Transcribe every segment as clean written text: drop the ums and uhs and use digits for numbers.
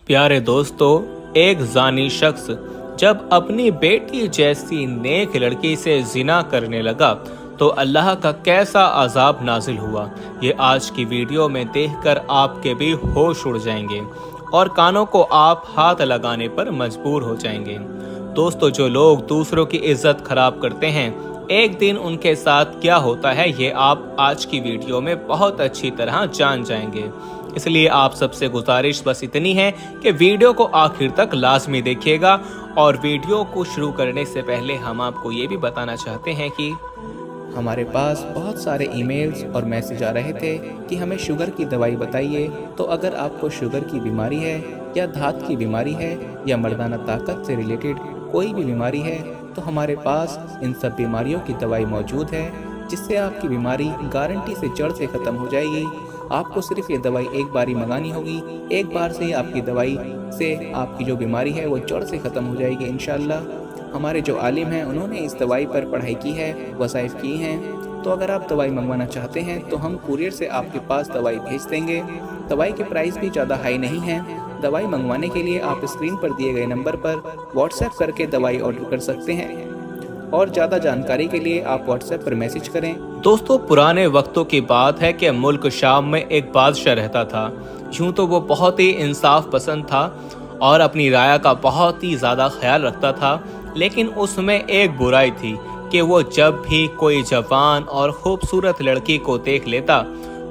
प्यारे दोस्तों, एक जानी शख्स जब अपनी बेटी जैसी नेक लड़की से जिना करने लगा तो अल्लाह का कैसा अजाब नाजिल हुआ, ये आज की वीडियो में देखकर आपके भी होश उड़ जाएंगे और कानों को आप हाथ लगाने पर मजबूर हो जाएंगे। दोस्तों, जो लोग दूसरों की इज्जत खराब करते हैं, एक दिन उनके साथ क्या होता है ये आप आज की वीडियो में बहुत अच्छी तरह जान जाएंगे। इसलिए आप सबसे गुजारिश बस इतनी है कि वीडियो को आखिर तक लाजमी देखिएगा। और वीडियो को शुरू करने से पहले हम आपको ये भी बताना चाहते हैं कि हमारे पास बहुत सारे ईमेल्स और मैसेज आ रहे थे कि हमें शुगर की दवाई बताइए। तो अगर आपको शुगर की बीमारी है या धात की बीमारी है या मर्दाना ताकत से रिलेटेड कोई भी बीमारी है तो हमारे पास इन सब बीमारियों की दवाई मौजूद है, जिससे आपकी बीमारी गारंटी से जड़ से ख़त्म हो जाएगी। आपको सिर्फ ये दवाई एक बार ही मंगानी होगी। एक बार से आपकी दवाई से आपकी जो बीमारी है वो जड़ से ख़त्म हो जाएगी इंशाल्लाह। हमारे जो आलिम हैं उन्होंने इस दवाई पर पढ़ाई की है, वज़ाइफ की हैं। तो अगर आप दवाई मंगवाना चाहते हैं तो हम कुरियर से आपके पास दवाई भेज देंगे। दवाई के प्राइस भी ज़्यादा हाई नहीं हैं। दवाई मंगवाने के लिए आप स्क्रीन पर दिए गए नंबर पर व्हाट्सएप करके दवाई ऑर्डर कर सकते हैं और ज़्यादा जानकारी के लिए आप व्हाट्सएप पर मैसेज करें। दोस्तों, पुराने वक्तों की बात है कि मुल्क शाम में एक बादशाह रहता था। यूं तो वो बहुत ही इंसाफ पसंद था और अपनी राया का बहुत ही ज़्यादा ख्याल रखता था, लेकिन उसमें एक बुराई थी कि वो जब भी कोई जवान और खूबसूरत लड़की को देख लेता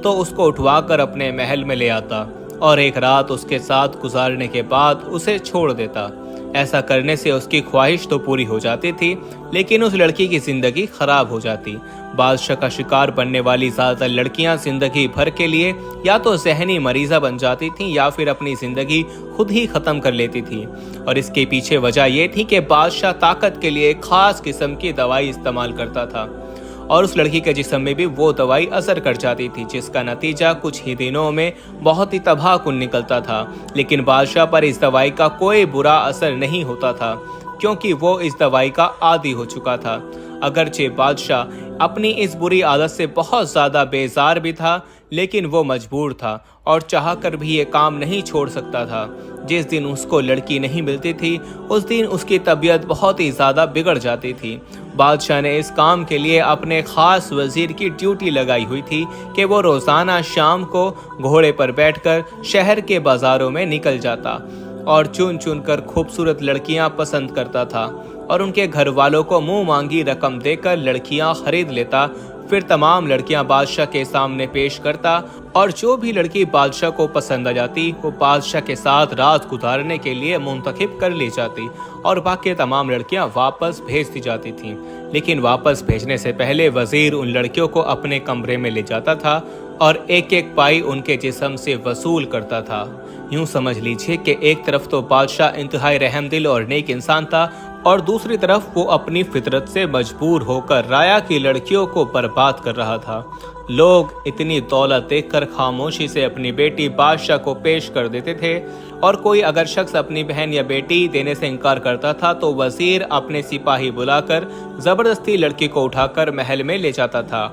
तो उसको उठवाकर अपने महल में ले आता और एक रात उसके साथ गुजारने के बाद उसे छोड़ देता। ऐसा करने से उसकी ख्वाहिश तो पूरी हो जाती थी, लेकिन उस लड़की की जिंदगी खराब हो जाती। बादशाह का शिकार बनने वाली ज्यादातर लड़कियां जिंदगी भर के लिए या तो ज़हनी मरीजा बन जाती थीं या फिर अपनी जिंदगी खुद ही खत्म कर लेती थी। और इसके पीछे वजह यह थी कि बादशाह ताकत के लिए खास किस्म की दवाई इस्तेमाल करता था और उस लड़की के जिस्म में भी वो दवाई असर कर जाती थी, जिसका नतीजा कुछ ही दिनों में बहुत ही तबाहकुन निकलता था। लेकिन बादशाह पर इस दवाई का कोई बुरा असर नहीं होता था, क्योंकि वो इस दवाई का आदी हो चुका था। अगरचे बादशाह अपनी इस बुरी आदत से बहुत ज़्यादा बेजार भी था, लेकिन वो मजबूर था और चाहकर भी ये काम नहीं छोड़ सकता था। जिस दिन उसको लड़की नहीं मिलती थी उस दिन उसकी तबीयत बहुत ही ज़्यादा बिगड़ जाती थी। बादशाह ने इस काम के लिए अपने ख़ास वज़ीर की ड्यूटी लगाई हुई थी कि वो रोज़ाना शाम को घोड़े पर बैठकर शहर के बाज़ारों में निकल जाता और चुन चुन कर खूबसूरत लड़कियां पसंद करता था और उनके घर वालों को मुंह मांगी रकम देकर लड़कियां खरीद लेता। फिर तमाम लड़कियां बादशाह के सामने पेश करता और जो भी लड़की बादशाह को पसंद आ जाती वो बादशाह के साथ रात गुजारने के लिए मुंतखब कर ली जाती और बाकी तमाम लड़कियां वापस भेज दी जाती थीं। लेकिन वापस भेजने से पहले वजीर उन लड़कियों को अपने कमरे में ले जाता था और एक एक पाई उनके जिस्म से वसूल करता था। यूं समझ लीजिए कि एक तरफ तो बादशाह इंतहाई रहमदिल और नेक इंसान था और दूसरी तरफ वो अपनी फितरत से मजबूर होकर राया की लड़कियों को बर्बाद कर रहा था। लोग इतनी दौलत देखकर खामोशी से अपनी बेटी बादशाह को पेश कर देते थे और कोई अगर शख्स अपनी बहन या बेटी देने से इनकार करता था तो वजीर अपने सिपाही बुलाकर जबरदस्ती लड़की को उठाकर महल में ले जाता था।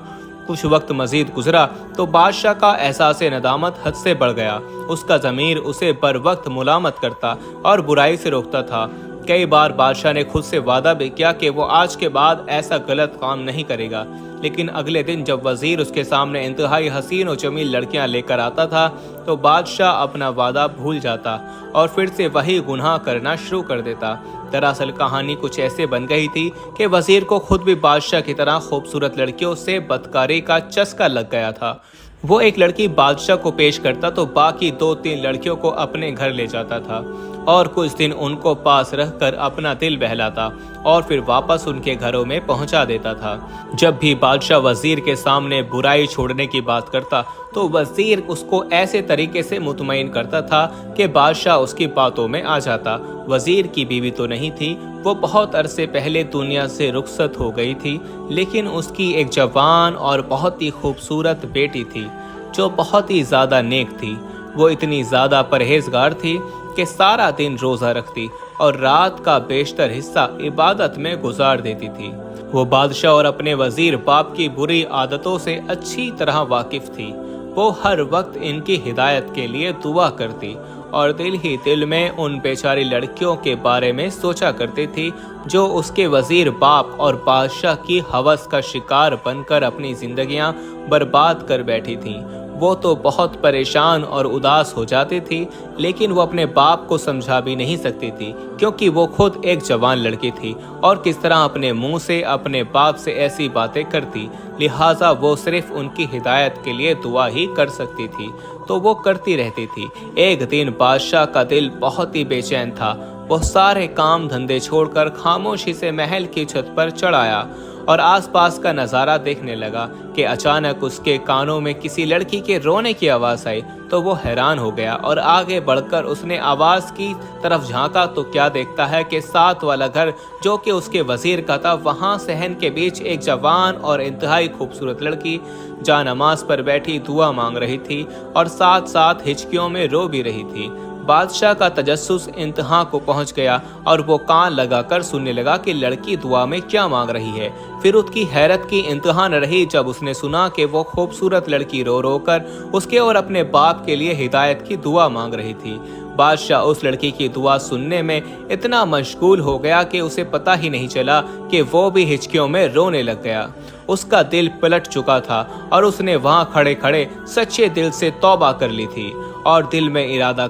कुछ वक्त मजीद गुजरा तो बादशाह का एहसास नदामत हद से बढ़ गया। उसका ज़मीर उसे बर वक्त मुलामत करता और बुराई से रोकता था। कई बार बादशाह ने खुद से वादा भी किया कि वो आज के बाद ऐसा गलत काम नहीं करेगा, लेकिन अगले दिन जब वजीर उसके सामने इंतहाई हसीन और जमील लड़कियां लेकर आता था तो बादशाह अपना वादा भूल जाता और फिर से वही गुनाह करना शुरू कर देता। दरअसल कहानी कुछ ऐसे बन गई थी कि वजीर को खुद भी बादशाह की तरह खूबसूरत लड़कियों से बदकारी का चस्का लग गया था। वो एक लड़की बादशाह को पेश करता तो बाकी 2-3 लड़कियों को अपने घर ले जाता था और कुछ दिन उनको पास रखकर अपना दिल बहलाता और फिर वापस उनके घरों में पहुंचा देता था। जब भी बादशाह वजीर के सामने बुराई छोड़ने की बात करता तो वजीर उसको ऐसे तरीके से मुतमईन करता था कि बादशाह उसकी बातों में आ जाता। वजीर की बीवी तो नहीं थी, वो बहुत अरसे पहले दुनिया से रुखसत हो गई थी, लेकिन उसकी एक जवान और बहुत ही खूबसूरत बेटी थी जो बहुत ही ज़्यादा नेक थी। वो इतनी ज़्यादा परहेजगार थी कि सारा दिन रोज़ा रखती और रात का बेशतर हिस्सा इबादत में गुजार देती थी। वो बादशाह और अपने वजीर बाप की बुरी आदतों से अच्छी तरह वाकिफ थी। वो हर वक्त इनकी हिदायत के लिए दुआ करती और दिल ही दिल में उन बेचारी लड़कियों के बारे में सोचा करती थी जो उसके वजीर बाप और बादशाह की हवस का शिकार बनकर अपनी जिंदगियां बर्बाद कर बैठी थीं। वो तो बहुत परेशान और उदास हो जाती थी, लेकिन वो अपने बाप को समझा भी नहीं सकती थी, क्योंकि वो खुद एक जवान लड़की थी और किस तरह अपने मुंह से अपने बाप से ऐसी बातें करती। लिहाजा वो सिर्फ उनकी हिदायत के लिए दुआ ही कर सकती थी, तो वो करती रहती थी। एक दिन बादशाह का दिल बहुत ही बेचैन था। वो सारे काम धंधे छोड़कर खामोशी से महल की छत पर चढ़ आया और आसपास का नज़ारा देखने लगा कि अचानक उसके कानों में किसी लड़की के रोने की आवाज़ आई। तो वो हैरान हो गया और आगे बढ़कर उसने आवाज़ की तरफ झांका तो क्या देखता है कि साथ वाला घर जो कि उसके वजीर का था, वहाँ सहन के बीच एक जवान और इंतहाई खूबसूरत लड़की जा नमाज पर बैठी दुआ मांग रही थी और साथ साथ हिचकियों में रो भी रही थी। बादशाह का तजस्सुस इंतहा को पहुंच गया और वो कान लगाकर सुनने लगा कि लड़की दुआ में क्या मांग रही है। फिर उसकी हैरत की इंतहा न रही जब उसने सुना कि वो खूबसूरत लड़की रो रो कर उसके और अपने बाप के लिए हिदायत की दुआ मांग रही थी। बादशाह उस लड़की की दुआ सुनने में इतना मशगूल हो गया कि उसे पता ही नहीं चला कि वो भी हिचकियों में रोने लग गया। उसका दिल पलट चुका था और उसने वहां खड़े खड़े सच्चे दिल से तौबा कर ली थी और दिल में इरादा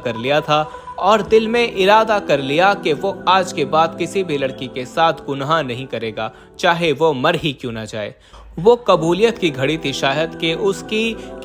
कर लिया कि वो आज के बाद किसी भी लड़की के साथ गुनाह नहीं करेगा, चाहे वो मर ही क्यों ना जाए। वो कबूलियत की घड़ी थी शायद कि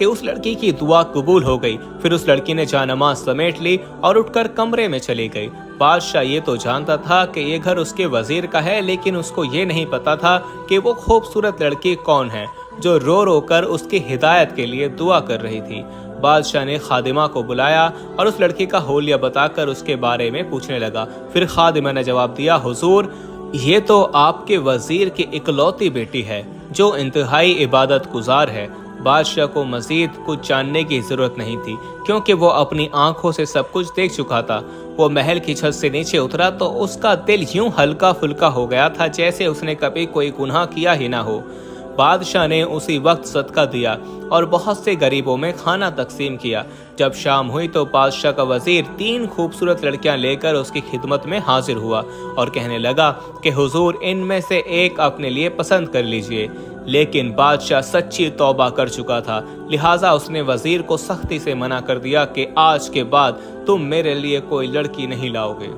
उस लड़की की दुआ कबूल हो गई। फिर उस लड़की ने जानमाज समेट ली और उठकर कमरे में चली गई। बादशाह ये तो जानता था कि ये घर उसके वजीर का है, लेकिन उसको ये नहीं पता था कि वो खूबसूरत लड़की कौन है जो रो रो कर उसकी हिदायत के लिए दुआ कर रही थी। बादशाह ने खादिमा को बुलाया और उस लड़की का होलिया बताकर उसके बारे में पूछने लगा। फिर खादिमा ने जवाब दिया, हुजूर, ये तो आपके वजीर की इकलौती बेटी है जो इंतहाई इबादत गुजार है। बादशाह को मजीद कुछ जानने की जरूरत नहीं थी, क्योंकि वो अपनी आंखों से सब कुछ देख चुका था। वो महल की छत से नीचे उतरा तो उसका दिल यूं हल्का फुल्का हो गया था जैसे उसने कभी कोई गुनाह किया ही ना हो। बादशाह ने उसी वक्त सदका दिया और बहुत से गरीबों में खाना तकसीम किया। जब शाम हुई तो बादशाह का वजीर 3 खूबसूरत लड़कियां लेकर उसकी खिदमत में हाजिर हुआ और कहने लगा कि हुजूर, इनमें से एक अपने लिए पसंद कर लीजिए। लेकिन बादशाह सच्ची तौबा कर चुका था, लिहाजा उसने वजीर को सख्ती से मना कर दिया कि आज के बाद तुम मेरे लिए कोई लड़की नहीं लाओगे।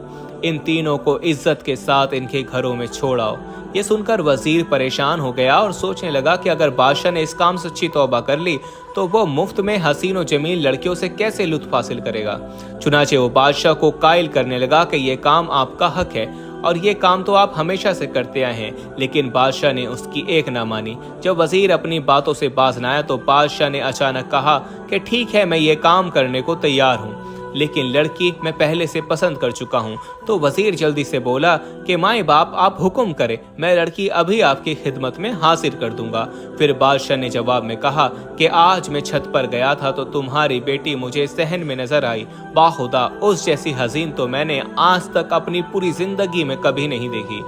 इन तीनों को इज्जत के साथ इनके घरों में छोड़ आओ। ये सुनकर वजीर परेशान हो गया और सोचने लगा कि अगर बादशाह ने इस काम सच्ची तौबा कर ली तो वो मुफ्त में हसीन और जमील लड़कियों से कैसे लुत्फ हासिल करेगा। चुनाचे वो बादशाह को कायल करने लगा कि ये काम आपका हक है और ये काम तो आप हमेशा से करते आए हैं। लेकिन बादशाह ने उसकी एक ना मानी। जब वजीर अपनी बातों से बाज न आया तो बादशाह ने अचानक कहा कि ठीक है, मैं ये काम करने को तैयार हूँ, लेकिन लड़की मैं पहले से पसंद कर चुका हूँ। तो वजीर जल्दी से बोला कि माए बाप, आप हुक्म करें, मैं लड़की अभी आपकी खिदमत में हाजिर कर दूंगा। फिर बादशाह ने जवाब में कहा कि आज मैं छत पर गया था तो तुम्हारी बेटी मुझे सहन में नजर आई। बाखुदा, उस जैसी हसीन तो मैंने आज तक अपनी पूरी जिंदगी में कभी नहीं देखी।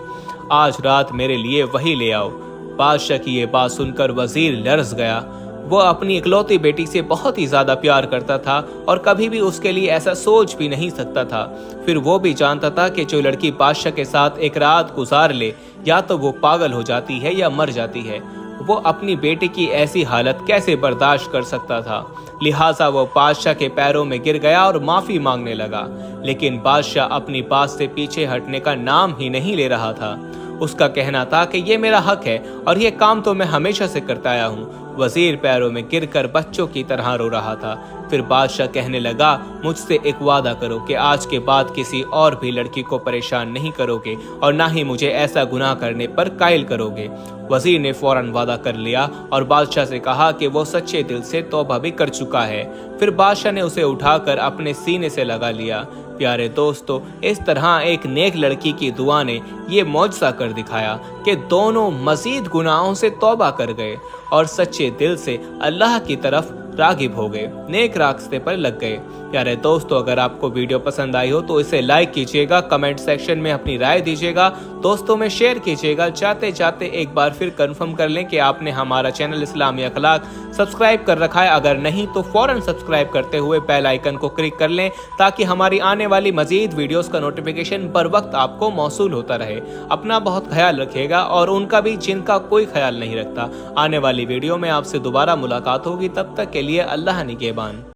आज रात मेरे लिए वही ले आओ। बादशाह की ये बात सुनकर वजीर लरस गया। वो अपनी इकलौती बेटी से बहुत ही ज्यादा प्यार करता था और कभी भी उसके लिए ऐसा सोच भी नहीं सकता था। फिर वो भी जानता था कि जो लड़की बादशाह के साथ एक रात गुजार ले, या तो वो पागल हो जाती है या मर जाती है। वो अपनी बेटी की ऐसी हालत कैसे बर्दाश्त कर सकता था। लिहाजा वो बादशाह के पैरों में गिर गया और माफी मांगने लगा। लेकिन बादशाह अपनी बात से पीछे हटने का नाम ही नहीं ले रहा था। उसका कहना था कि ये मेरा हक है और ये काम तो मैं हमेशा से करता आया हूँ। वजीर पैरों में गिरकर बच्चों की तरह रो रहा था। फिर बादशाह कहने लगा, मुझसे एक वादा करो कि आज के बाद किसी और भी लड़की को परेशान नहीं करोगे और ना ही मुझे ऐसा गुनाह करने पर कायल करोगे। वजीर ने फौरन वादा कर लिया और बादशाह से कहा कि वो सच्चे दिल से तौबा भी कर चुका है। फिर बादशाह ने उसे उठाकर अपने सीने से लगा लिया। प्यारे दोस्तों, इस तरह एक नेक लड़की की दुआ ने ये मौजज़ा कर दिखाया कि दोनों मजीद गुनाहों से तौबा कर गए और सच्चे दिल से अल्लाह की तरफ रागिब हो गए, नेक रास्ते पर लग गए। प्यारे दोस्तों, अगर आपको वीडियो पसंद आई हो तो इसे लाइक कीजिएगा, कमेंट सेक्शन में अपनी राय दीजिएगा, दोस्तों में शेयर कीजिएगा। चाहते चाहते एक बार फिर कंफर्म कर लें कि आपने हमारा चैनल इस्लामी अखलाक सब्सक्राइब कर रखा है। अगर नहीं तो फौरन सब्सक्राइब करते हुए बेल आइकन को क्लिक कर लें ताकि हमारी आने वाली मजीद वीडियोस का नोटिफिकेशन बर वक्त आपको मौसूल होता रहे। अपना बहुत ख्याल रखिएगा और उनका भी जिनका कोई ख्याल नहीं रखता। आने वाली वीडियो में आपसे दोबारा मुलाकात होगी, तब तक के लिए अल्लाह निगहबान।